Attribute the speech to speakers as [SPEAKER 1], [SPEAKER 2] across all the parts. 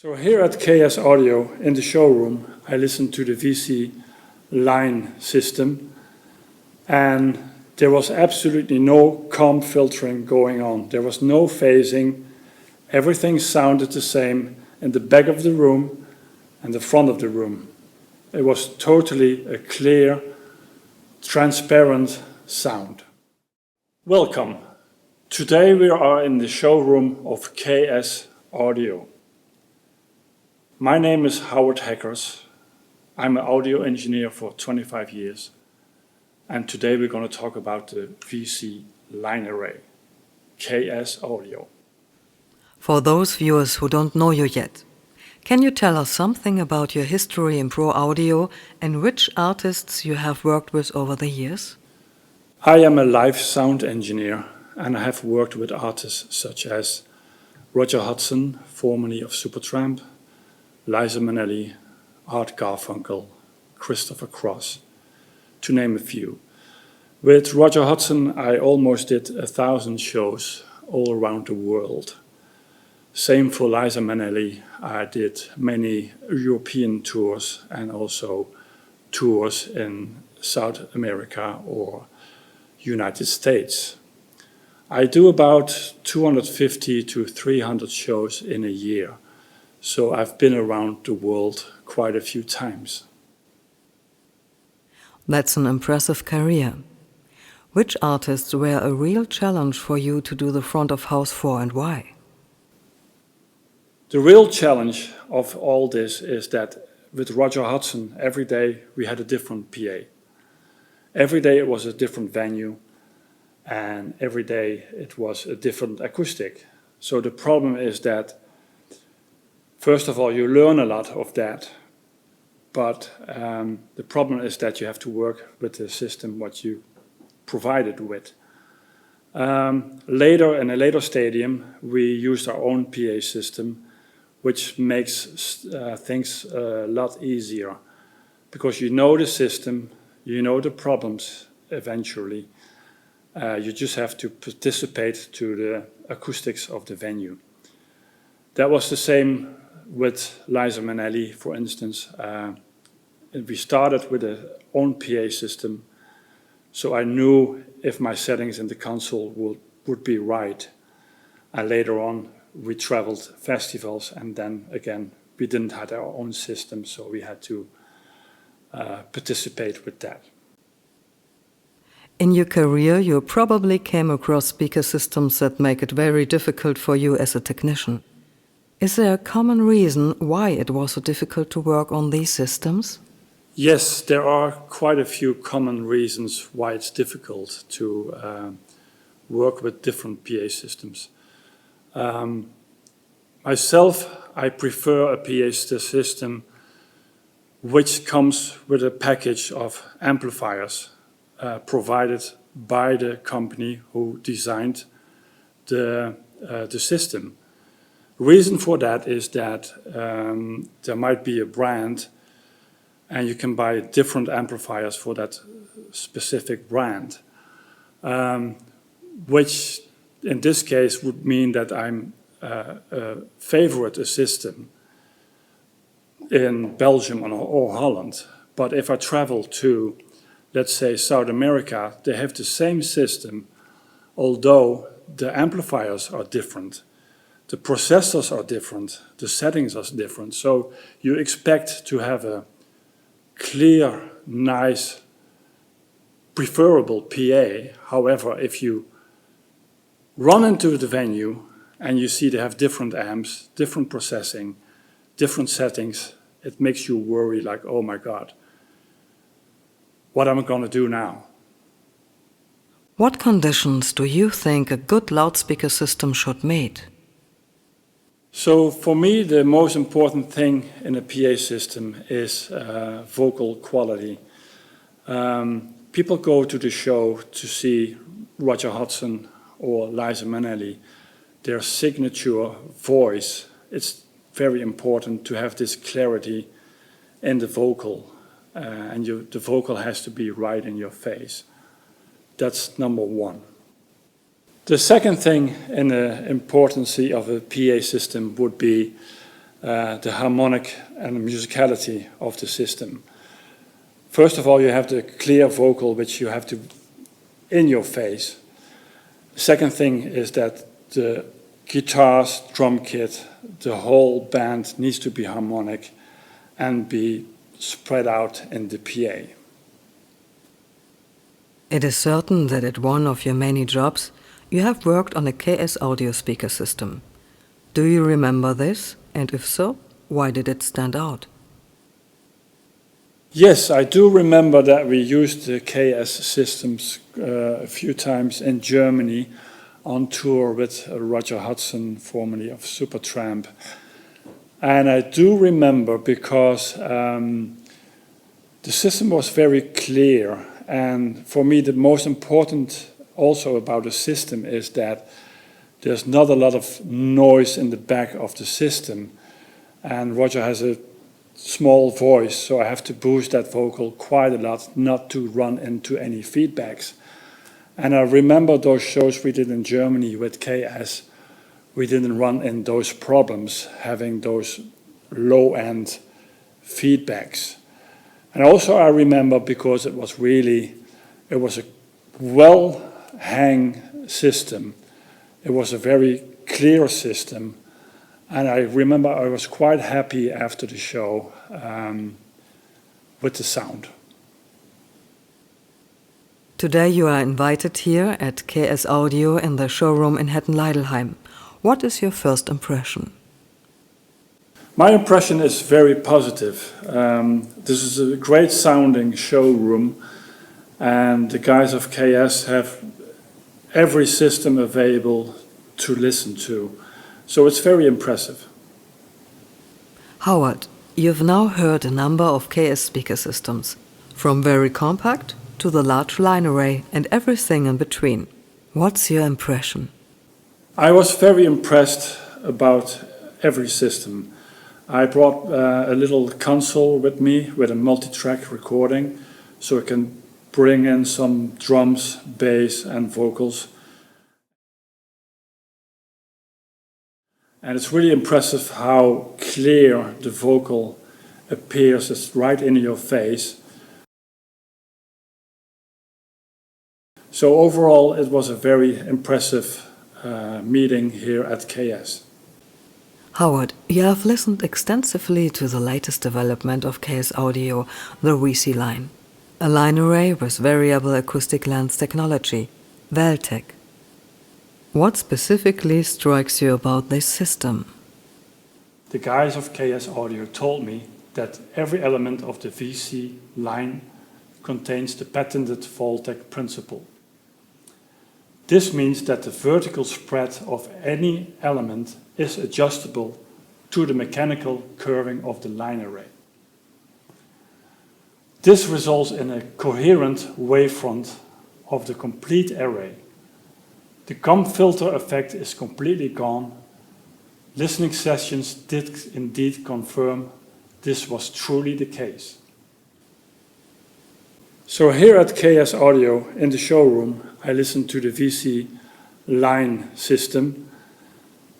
[SPEAKER 1] So here at KS Audio in the showroom, I listened to the VC line system, and there was absolutely no comp filtering going on. There was no phasing. Everything sounded the same in the back of the room and the front of the room. It was totally a clear, transparent sound. Welcome. Today we are in the showroom of KS Audio. My name is Howard Hackers. I'm an audio engineer for 25 years. And today we're going to talk about the VC line array, KS Audio.
[SPEAKER 2] For those viewers who don't know you yet, can you tell us something about your history in pro audio and which artists you have worked with over the years?
[SPEAKER 1] I am a live sound engineer, and I have worked with artists such as Rodger Hodgson, formerly of Supertramp, Liza Minnelli, Art Garfunkel, Christopher Cross, to name a few. With Rodger Hodgson, I almost did 1,000 shows all around the world. Same for Liza Minnelli. I did many European tours and also tours in South America or United States. I do about 250 to 300 shows in a year. So I've been around the world quite a few times.
[SPEAKER 2] That's an impressive career. Which artists were a real challenge for you to do the front of house for, and why?
[SPEAKER 1] The real challenge of all this is that with Rodger Hodgson, every day we had a different PA. Every day it was a different venue, and every day it was a different acoustic. So the problem is that first of all, you learn a lot of that, but the problem is that you have to work with the system what you provided with. Later, in a later stadium, we used our own PA system, which makes things a lot easier, because you know the system, you know the problems eventually. You just have to participate to the acoustics of the venue. That was the same with Liza Minnelli, for instance. We started with our own PA system, so I knew if my settings in the console would be right. And later on, we traveled festivals, and then again, we didn't have our own system, so we had to participate with that.
[SPEAKER 2] In your career, you probably came across speaker systems that make it very difficult for you as a technician. Is there a common reason why it was so difficult to work on these systems?
[SPEAKER 1] Yes, there are quite a few common reasons why it's difficult to work with different PA systems. Myself, I prefer a PA system which comes with a package of amplifiers provided by the company who designed the system. Reason for that is that there might be a brand and you can buy different amplifiers for that specific brand, which in this case would mean that I'm favorite a system in Belgium or Holland. But if I travel to, let's say, South America, they have the same system, although the amplifiers are different. The processors are different, the settings are different, so you expect to have a clear, nice, preferable PA. However, if you run into the venue and you see they have different amps, different processing, different settings, it makes you worry like, oh my God, what am I going to do now?
[SPEAKER 2] What conditions do you think a good loudspeaker system should meet?
[SPEAKER 1] So for me, the most important thing in a PA system is vocal quality. People go to the show to see Rodger Hodgson or Liza Minnelli. Their signature voice, it's very important to have this clarity in the vocal. And the vocal has to be right in your face. That's number one. The second thing in the importance of a PA system would be the harmonic and the musicality of the system. First of all, you have the clear vocal, which you have to in your face. The second thing is that the guitars, drum kit, the whole band needs to be harmonic and be spread out in the PA.
[SPEAKER 2] It is certain that at one of your many jobs, you have worked on a KS audio speaker system. Do you remember this? And if so, why did it stand out?
[SPEAKER 1] Yes, I do remember that we used the KS systems a few times in Germany on tour with Rodger Hodgson, formerly of Supertramp. And I do remember because the system was very clear. And for me, the most important also about a system is that there's not a lot of noise in the back of the system. And Rodger has a small voice, so I have to boost that vocal quite a lot not to run into any feedbacks. And I remember those shows we did in Germany with KS, we didn't run in those problems, having those low-end feedbacks. And also I remember because it was a well-hang system. It was a very clear system. And I remember I was quite happy after the show with the sound.
[SPEAKER 2] Today you are invited here at KS Audio in the showroom in Hettenleidelheim. What is your first impression?
[SPEAKER 1] My impression is very positive. This is a great sounding showroom, and the guys of KS have every system available to listen to. So it's very impressive.
[SPEAKER 2] Howard, you've now heard a number of KS speaker systems, from very compact to the large line array and everything in between. What's your impression?
[SPEAKER 1] I was very impressed about every system. I brought a little console with me with a multi-track recording, so I can bring in some drums, bass and vocals. And it's really impressive how clear the vocal appears. It's right in your face. So overall, it was a very impressive meeting here at KS.
[SPEAKER 2] Howard, you have listened extensively to the latest development of KS Audio, the VC line. A line array with variable acoustic lens technology, Valtec. What specifically strikes you about this system?
[SPEAKER 1] The guys of KS Audio told me that every element of the VC line contains the patented Vaulttec principle. This means that the vertical spread of any element is adjustable to the mechanical curving of the line array. This results in a coherent wavefront of the complete array. The gum filter effect is completely gone. Listening sessions did indeed confirm this was truly the case. So here at KS Audio in the showroom, I listened to the VC line system,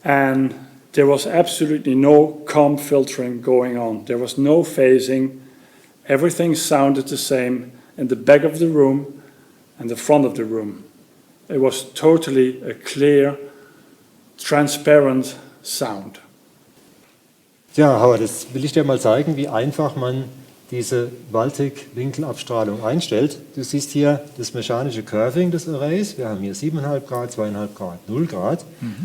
[SPEAKER 1] and there was absolutely no comb filtering going on. There was no phasing. Everything sounded the same in the back of the room and the front of the room. It was totally a clear, transparent sound.
[SPEAKER 3] Ja, Howard, jetzt will ich dir mal zeigen, wie einfach man diese Vaulttec-Winkelabstrahlung einstellt. Du siehst hier das mechanische Curving des Arrays. Wir haben hier 7,5 Grad, 2,5 Grad, 0 Grad.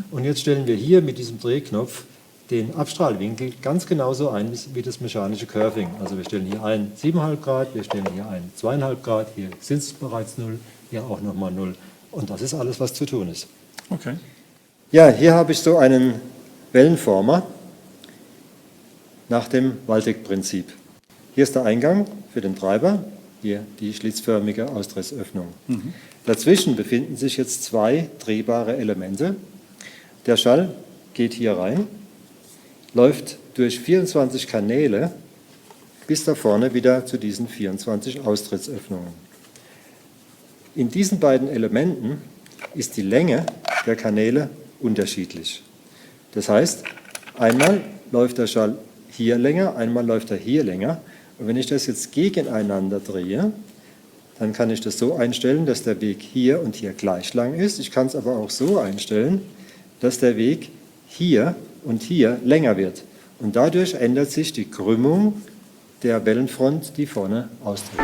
[SPEAKER 3] Und jetzt stellen wir hier mit diesem Drehknopf den Abstrahlwinkel ganz genauso ein wie das mechanische Curving. Also wir stellen hier ein 7,5 Grad, wir stellen hier ein 2,5 Grad, hier sind es bereits 0, hier auch nochmal 0. Und das ist alles, was zu tun ist.
[SPEAKER 1] Okay.
[SPEAKER 3] Ja, hier habe ich so einen Wellenformer nach dem Vaulttec-Prinzip. Hier ist der Eingang für den Treiber, hier die schlitzförmige Austrittsöffnung. Dazwischen befinden sich jetzt zwei drehbare Elemente. Der Schall geht hier rein, läuft durch 24 Kanäle bis da vorne wieder zu diesen 24 Austrittsöffnungen. In diesen beiden Elementen ist die Länge der Kanäle unterschiedlich. Das heißt, einmal läuft der Schall hier länger, einmal läuft er hier länger. Und wenn ich das jetzt gegeneinander drehe, dann kann ich das so einstellen, dass der Weg hier und hier gleich lang ist. Ich kann es aber auch so einstellen, dass der Weg hier und hier länger wird. Und dadurch ändert sich die Krümmung der Wellenfront, die vorne austritt.